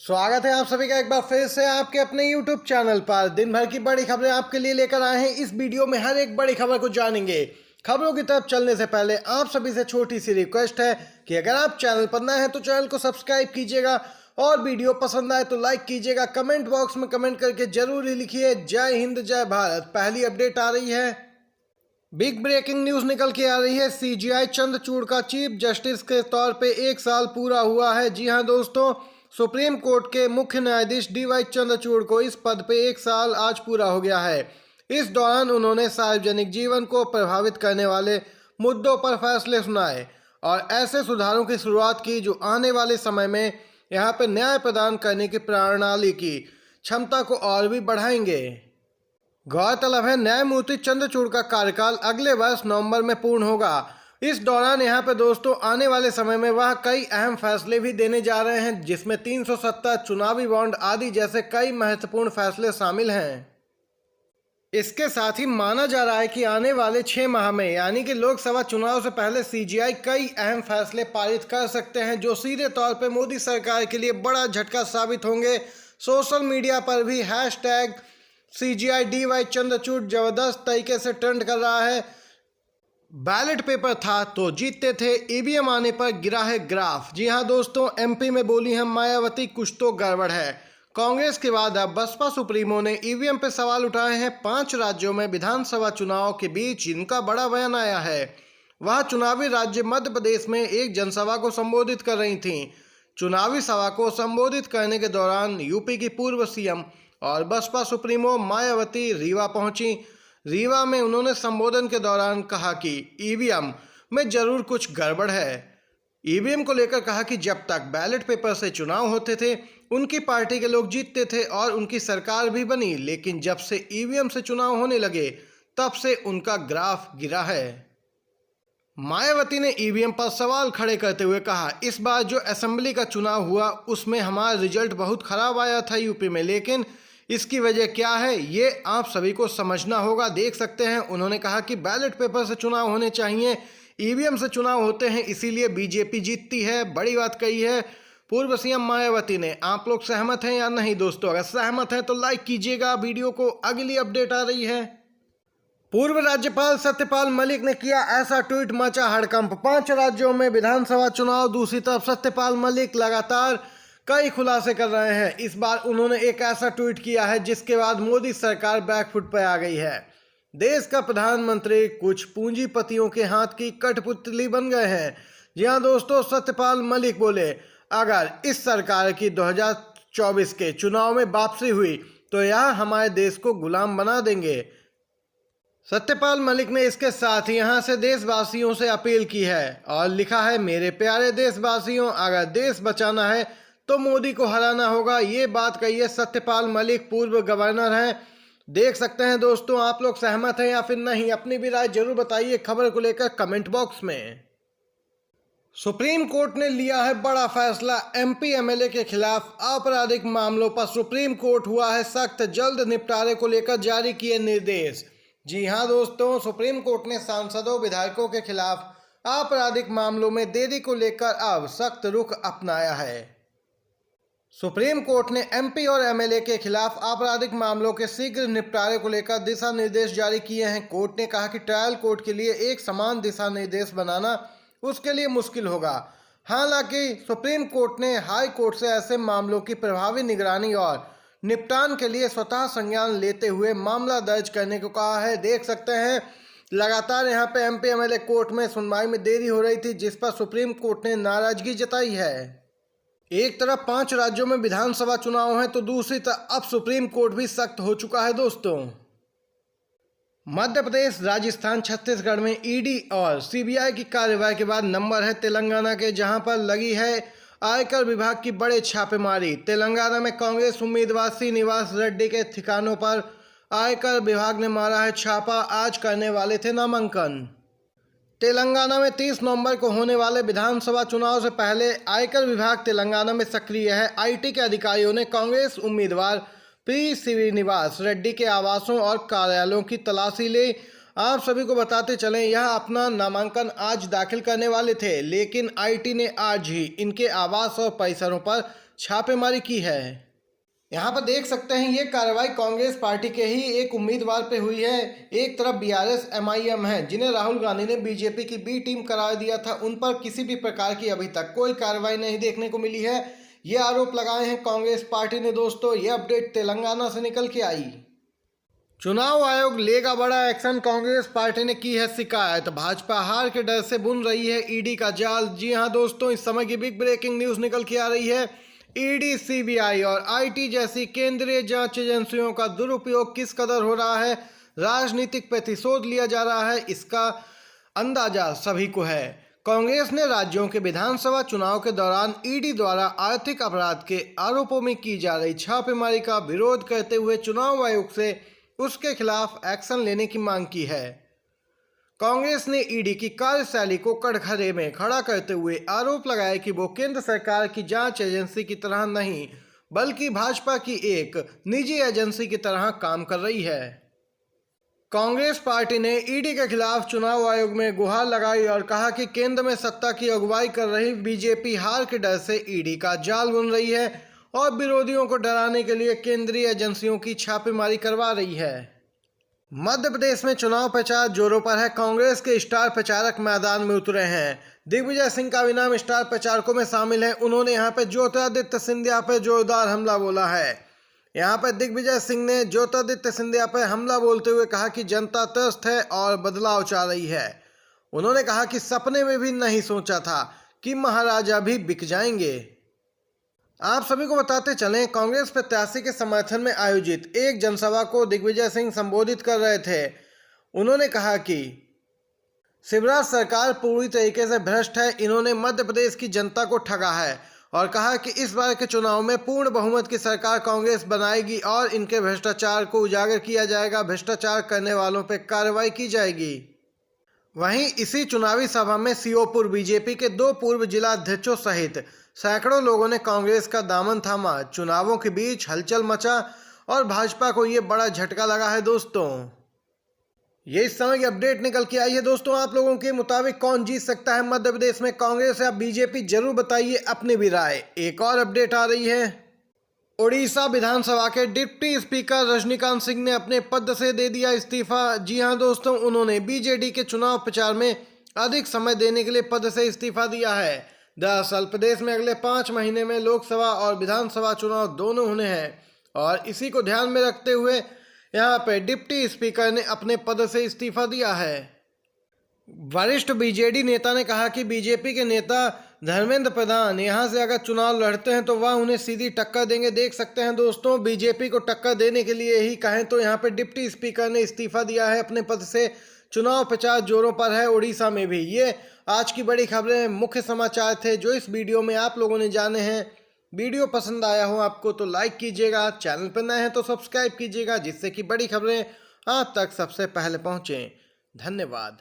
स्वागत है आप सभी का एक बार फिर से आपके अपने YouTube चैनल पर। दिन भर की बड़ी खबरें आपके लिए लेकर आए हैं। इस वीडियो में हर एक बड़ी खबर को जानेंगे। खबरों की तरफ चलने से पहले आप सभी से छोटी सी रिक्वेस्ट है कि अगर आप चैनल पर नए हैं तो चैनल को सब्सक्राइब कीजिएगा और वीडियो पसंद आए तो लाइक कीजिएगा। कमेंट बॉक्स में कमेंट करके जरूर ही लिखिए जय हिंद जय भारत। पहली अपडेट आ रही है, बिग ब्रेकिंग न्यूज निकल के आ रही है। CGI चंद्रचूड़ का चीफ जस्टिस के तौर पे 1 साल पूरा हुआ है। जी हाँ दोस्तों, सुप्रीम कोर्ट के मुख्य न्यायाधीश DY चंद्रचूड़ को इस पद पे 1 साल आज पूरा हो गया है। इस दौरान उन्होंने सार्वजनिक जीवन को प्रभावित करने वाले मुद्दों पर फैसले सुनाए और ऐसे सुधारों की शुरुआत की जो आने वाले समय में यहाँ पे न्याय प्रदान करने की प्रणाली की क्षमता को और भी बढ़ाएंगे। गौरतलब है, न्यायमूर्ति चंद्रचूड़ का कार्यकाल अगले वर्ष नवंबर में पूर्ण होगा। इस दौरान यहाँ पे दोस्तों आने वाले समय में वह कई अहम फैसले भी देने जा रहे हैं, जिसमें 370 चुनावी बॉन्ड आदि जैसे कई महत्वपूर्ण फैसले शामिल हैं। इसके साथ ही माना जा रहा है कि आने वाले 6 माह में यानी कि लोकसभा चुनाव से पहले CGI कई अहम फैसले पारित कर सकते हैं जो सीधे तौर पर मोदी सरकार के लिए बड़ा झटका साबित होंगे। सोशल मीडिया पर भी हैशटैग CGI DY चंद्रचूड़ जबरदस्त तरीके से ट्रेंड कर रहा है। बैलेट पेपर था तो जीतते थे, EVM आने पर गिरा है ग्राफ। जी हाँ दोस्तों, MP में बोली है मायावती कुछ तो गड़बड़ है। कांग्रेस के बाद अब बसपा सुप्रीमो ने EVM पे सवाल उठाए हैं। 5 राज्यों में विधानसभा चुनाव के बीच इनका बड़ा बयान आया है। वह चुनावी राज्य मध्य प्रदेश में एक जनसभा को संबोधित कर रही थीं। चुनावी सभा को संबोधित करने के दौरान यूपी की पूर्व CM और बसपा सुप्रीमो मायावती रीवा पहुंची। रीवा में उन्होंने संबोधन के दौरान कहा कि EVM में जरूर कुछ गड़बड़ है। EVM को लेकर कहा कि जब तक बैलेट पेपर से चुनाव होते थे उनकी पार्टी के लोग जीतते थे और उनकी सरकार भी बनी, लेकिन जब से EVM से चुनाव होने लगे तब से उनका ग्राफ गिरा है। मायावती ने EVM पर सवाल खड़े करते हुए कहा, इस बार जो असेंबली का चुनाव हुआ उसमें हमारा रिजल्ट बहुत खराब आया था यूपी में, लेकिन इसकी वजह क्या है ये आप सभी को समझना होगा। देख सकते हैं उन्होंने कहा कि बैलेट पेपर से चुनाव होने चाहिए, EVM से चुनाव होते हैं, इसीलिए BJP जीतती है। बड़ी बात कही है पूर्व CM मायावती ने। आप लोग सहमत हैं या नहीं दोस्तों? अगर सहमत हैं तो लाइक कीजिएगा वीडियो को। अगली अपडेट आ रही है, पूर्व राज्यपाल सत्यपाल मलिक ने किया ऐसा ट्वीट, मचा हड़कंप। 5 राज्यों में विधानसभा चुनाव, दूसरी तरफ सत्यपाल मलिक लगातार कई खुलासे कर रहे हैं। इस बार उन्होंने एक ऐसा ट्वीट किया है जिसके बाद मोदी सरकार बैकफुट पर आ गई है। देश का प्रधानमंत्री कुछ पूंजीपतियों के हाथ की कठपुतली बन गए हैं। जी हाँ दोस्तों, सत्यपाल मलिक बोले अगर इस सरकार की 2024 के चुनाव में वापसी हुई तो यह हमारे देश को गुलाम बना देंगे। सत्यपाल मलिक ने इसके साथ यहां से देशवासियों से अपील की है और लिखा है, मेरे प्यारे देशवासियों, अगर देश बचाना है तो मोदी को हराना होगा। ये बात कही है सत्यपाल मलिक, पूर्व गवर्नर हैं। देख सकते हैं दोस्तों, आप लोग सहमत हैं या फिर नहीं? अपनी भी राय जरूर बताइए खबर को लेकर कमेंट बॉक्स में। सुप्रीम कोर्ट ने लिया है बड़ा फैसला, MP MLA के खिलाफ आपराधिक मामलों पर सुप्रीम कोर्ट हुआ है सख्त, जल्द निपटारे को लेकर जारी किए निर्देश। जी हाँ दोस्तों, सुप्रीम कोर्ट ने सांसदों विधायकों के खिलाफ आपराधिक मामलों में देरी को लेकर अब सख्त रुख अपनाया है। सुप्रीम कोर्ट ने MP और MLA के खिलाफ आपराधिक मामलों के शीघ्र निपटारे को लेकर दिशा निर्देश जारी किए हैं। कोर्ट ने कहा कि ट्रायल कोर्ट के लिए एक समान दिशा निर्देश बनाना उसके लिए मुश्किल होगा। हालांकि सुप्रीम कोर्ट ने हाई कोर्ट से ऐसे मामलों की प्रभावी निगरानी और निपटान के लिए स्वतः संज्ञान लेते हुए मामला दर्ज करने को कहा है। देख सकते हैं लगातार यहाँ पे MP MLA कोर्ट में सुनवाई में देरी हो रही थी, जिस पर सुप्रीम कोर्ट ने नाराजगी जताई है। एक तरफ 5 राज्यों में विधानसभा चुनाव है तो दूसरी तरफ अब सुप्रीम कोर्ट भी सख्त हो चुका है दोस्तों। मध्य प्रदेश, राजस्थान, छत्तीसगढ़ में ED और CBI की कार्रवाई के बाद नंबर है तेलंगाना के, जहां पर लगी है आयकर विभाग की बड़े छापेमारी। तेलंगाना में कांग्रेस उम्मीदवार श्रीनिवास रेड्डी के ठिकानों पर आयकर विभाग ने मारा है छापा। आज करने वाले थे नामांकन। तेलंगाना में 30 नवंबर को होने वाले विधानसभा चुनाव से पहले आयकर विभाग तेलंगाना में सक्रिय है। IT के अधिकारियों ने कांग्रेस उम्मीदवार P श्रीनिवास रेड्डी के आवासों और कार्यालयों की तलाशी ली। आप सभी को बताते चलें, यह अपना नामांकन आज दाखिल करने वाले थे, लेकिन IT ने आज ही इनके आवास और परिसरों पर छापेमारी की है। यहाँ पर देख सकते हैं ये कार्रवाई कांग्रेस पार्टी के ही एक उम्मीदवार पे हुई है। एक तरफ बीआरएस एमआईएम है जिन्हें राहुल गांधी ने बीजेपी की बी टीम करार दिया था, उन पर किसी भी प्रकार की अभी तक कोई कार्रवाई नहीं देखने को मिली है। ये आरोप लगाए हैं कांग्रेस पार्टी ने। दोस्तों, ये अपडेट तेलंगाना से निकल के आई। चुनाव आयोग लेगा बड़ा एक्शन, कांग्रेस पार्टी ने की है शिकायत। भाजपा हार के डर से बुन रही है ईडी का जाल। जी हां दोस्तों, इस समय की बिग ब्रेकिंग न्यूज निकल के आ रही है। ईडी, सीबीआई और आईटी जैसी केंद्रीय जांच एजेंसियों का दुरुपयोग किस कदर हो रहा है, राजनीतिक प्रतिशोध लिया जा रहा है, इसका अंदाजा सभी को है। कांग्रेस ने राज्यों के विधानसभा चुनाव के दौरान ईडी द्वारा आर्थिक अपराध के आरोपों में की जा रही छापेमारी का विरोध करते हुए चुनाव आयोग से उसके खिलाफ एक्शन लेने की मांग की है। कांग्रेस ने ईडी की कार्यशैली को कटघरे में खड़ा करते हुए आरोप लगाया कि वो केंद्र सरकार की जांच एजेंसी की तरह नहीं, बल्कि भाजपा की एक निजी एजेंसी की तरह काम कर रही है। कांग्रेस पार्टी ने ईडी के खिलाफ चुनाव आयोग में गुहार लगाई और कहा कि केंद्र में सत्ता की अगुवाई कर रही बीजेपी हार के डर से ईडी का जाल बुन रही है और विरोधियों को डराने के लिए केंद्रीय एजेंसियों की छापेमारी करवा रही है। मध्य प्रदेश में चुनाव प्रचार जोरों पर है। कांग्रेस के स्टार प्रचारक मैदान में उतरे हैं। दिग्विजय सिंह का भी नाम स्टार प्रचारकों में शामिल है। उन्होंने यहां पर ज्योतिरादित्य सिंधिया पर जोरदार हमला बोला है। यहां पर दिग्विजय सिंह ने ज्योतिरादित्य सिंधिया पर हमला बोलते हुए कहा कि जनता त्रस्त है और बदलाव चाह रही है। उन्होंने कहा कि सपने में भी नहीं सोचा था कि महाराजा भी बिक जाएंगे। आप सभी को बताते चलें, कांग्रेस प्रत्याशी के समर्थन में आयोजित एक जनसभा को दिग्विजय सिंह संबोधित कर रहे थे। उन्होंने कहा कि शिवराज सरकार पूरी तरीके से भ्रष्ट है। इन्होंने मध्य प्रदेश की जनता को ठगा है और कहा कि इस बार के चुनाव में पूर्ण बहुमत की सरकार कांग्रेस बनाएगी और इनके भ्रष्टाचार को उजागर किया जाएगा। भ्रष्टाचार करने वालों पर कार्रवाई की जाएगी। वहीं इसी चुनावी सभा में सीओपुर बीजेपी के 2 पूर्व जिला अध्यक्षों सहित सैकड़ों लोगों ने कांग्रेस का दामन थामा। चुनावों के बीच हलचल मचा और भाजपा को ये बड़ा झटका लगा है। दोस्तों, ये इस समय की अपडेट निकल के आई है। दोस्तों, आप लोगों के मुताबिक कौन जीत सकता है मध्य प्रदेश में, कांग्रेस या बीजेपी? जरूर बताइए अपनी भी राय। एक और अपडेट आ रही है। ओडिशा विधानसभा के डिप्टी स्पीकर रजनीकांत सिंह ने अपने पद से दे दिया इस्तीफा। जी हां दोस्तों, उन्होंने बीजेडी के चुनाव प्रचार में अधिक समय देने के लिए पद से इस्तीफा दिया है। दरअसल प्रदेश में अगले 5 महीने में लोकसभा और विधानसभा चुनाव दोनों होने हैं और इसी को ध्यान में रखते हुए यहां पर डिप्टी स्पीकर ने अपने पद से इस्तीफा दिया है। वरिष्ठ बीजेडी नेता ने कहा कि बीजेपी के नेता धर्मेंद्र प्रधान यहां से अगर चुनाव लड़ते हैं तो वह उन्हें सीधी टक्कर देंगे। देख सकते हैं दोस्तों, बीजेपी को टक्कर देने के लिए ही कहें तो यहां पर डिप्टी स्पीकर ने इस्तीफा दिया है अपने पद से। चुनाव प्रचार जोरों पर है उड़ीसा में भी। ये आज की बड़ी खबरें, मुख्य समाचार थे जो इस वीडियो में आप लोगों ने जाने हैं। वीडियो पसंद आया हो आपको तो लाइक कीजिएगा, चैनल पर नए हैं तो सब्सक्राइब कीजिएगा, जिससे कि बड़ी खबरें आप तक सबसे पहले पहुंचें। धन्यवाद।